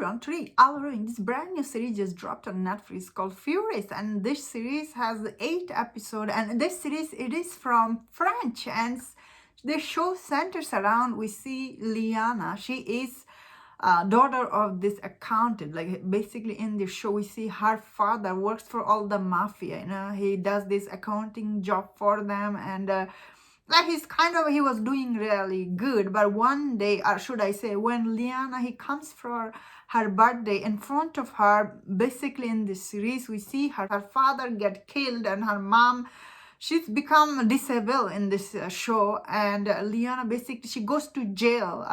everyone, today I'll reviewing this brand new series just dropped on Netflix called Furies, and this series has 8 episodes, and this series it is from French, and the show centers around, we see Liana. She is daughter of this accountant. Like basically in the show we see her father works for all the mafia, he does this accounting job for them, and like he was doing really good. But one day, or should I say, when Liana he comes for her birthday, in front of her, basically in this series we see her father get killed, and her mom, she's become disabled in this show. And Liana basically she goes to jail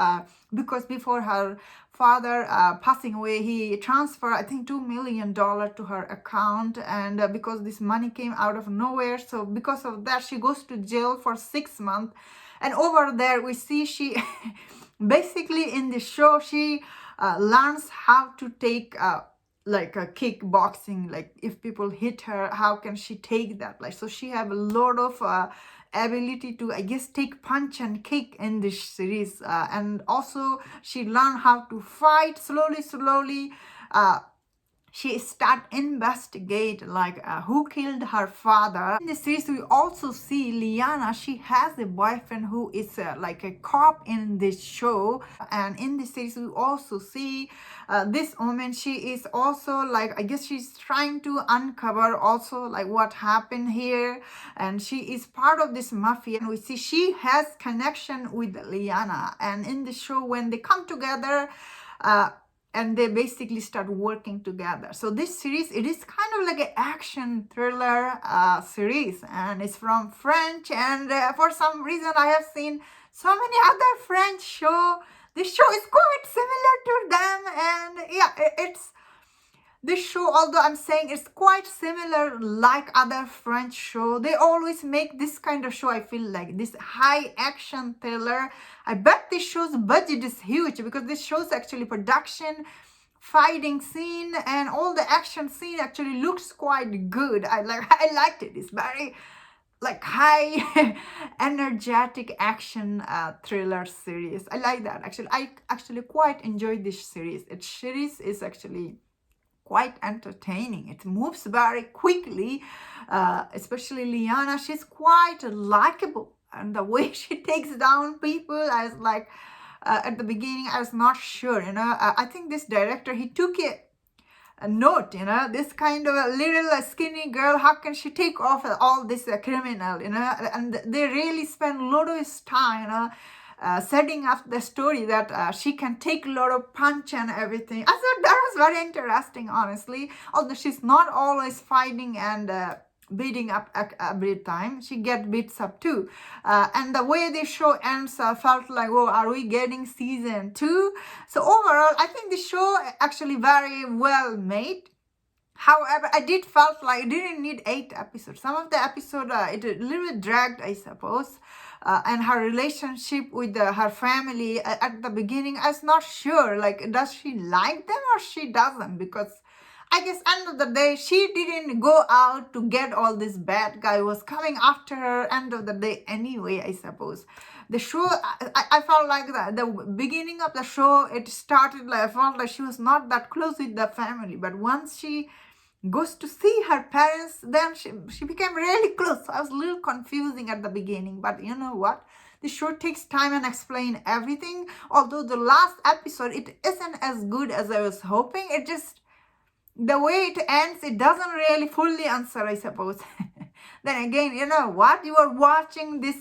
because before her father passing away, he transferred I think $2 million to her account, and because this money came out of nowhere, so because of that she goes to jail for 6 months. And over there we see she basically in the show she learns how to take like a kickboxing. Like if people hit her, how can she take that? Like, so she have a lot of ability to, I guess, take punch and kick in this series, and also she learn how to fight slowly. She start investigate like who killed her father. In the series we also see Liana, she has a boyfriend who is like a cop in this show. And in this series we also see this woman, she is also like, I guess she's trying to uncover also like what happened here, and she is part of this mafia, and we see she has connection with Liana. And in the show when they come together, and they basically start working together. So this series, it is kind of like an action thriller series, and it's from French. And for some reason I have seen so many other French show. This show is quite similar to them, and yeah, it's this show, although I'm saying it's quite similar like other French show, they always make this kind of show, I feel like, this high action thriller. I bet this show's budget is huge, because this show's actually production, fighting scene, and all the action scene actually looks quite good. I liked it. It's very like high energetic action thriller series. I like that. Actually, I actually quite enjoyed this series. Its series is actually quite entertaining. It moves very quickly, especially Liana. She's quite likable, and the way she takes down people, I was like, at the beginning I was not sure, I think this director, he took a note, this kind of a little skinny girl, how can she take off all this criminal, and they really spend a lot of his time, setting up the story that she can take a lot of punch and everything. I thought that was very interesting, honestly. Although she's not always fighting and beating up every time, she get beats up too. And the way the show ends felt like, oh, are we getting season 2? So overall, I think the show actually very well made. However, I did felt like it didn't need 8 episodes. Some of the episode it a little bit dragged, I suppose. And her relationship with her family at the beginning, I was not sure. Like, does she like them or she doesn't? Because I guess end of the day, she didn't go out to get all this bad guy was coming after her end of the day anyway, I suppose. The show, I felt like that the beginning of the show, it started like, I felt like she was not that close with the family. But once she goes to see her parents, then she became really close. So I was a little confusing at the beginning, but you know what? The show takes time and explain everything. Although the last episode, it isn't as good as I was hoping. It just, the way it ends, it doesn't really fully answer, I suppose. Then again, you know what? You are watching this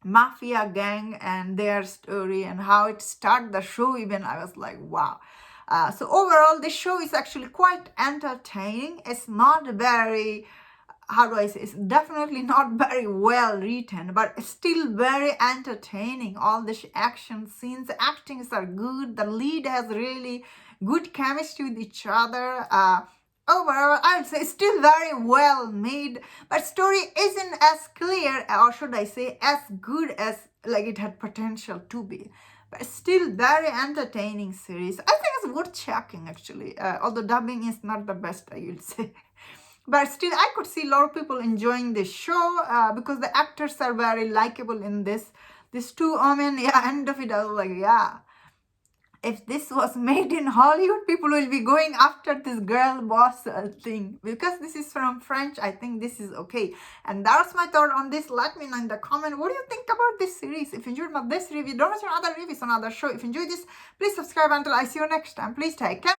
mafia gang and their story and how it started the show even. I was like, wow. So overall, the show is actually quite entertaining. It's not very, how do I say, it's definitely not very well written, but it's still very entertaining. All the action scenes, the actings are good. The lead has really good chemistry with each other. Overall, I would say it's still very well made, but story isn't as clear, or should I say, as good as like it had potential to be. But still very entertaining series. I think it's worth checking actually, although dubbing is not the best, I will say. But still, I could see a lot of people enjoying this show because the actors are very likable in this. These two women, yeah, end of it, I was like, yeah. if this was made in Hollywood, people will be going after this girl boss thing. Because this is from French, I think this is okay. And that's my thought on this. Let me know in the comment, what do you think about this series? If you enjoyed this review, don't miss other reviews on other show. If you enjoyed this, please subscribe. Until I see you next time. Please take care.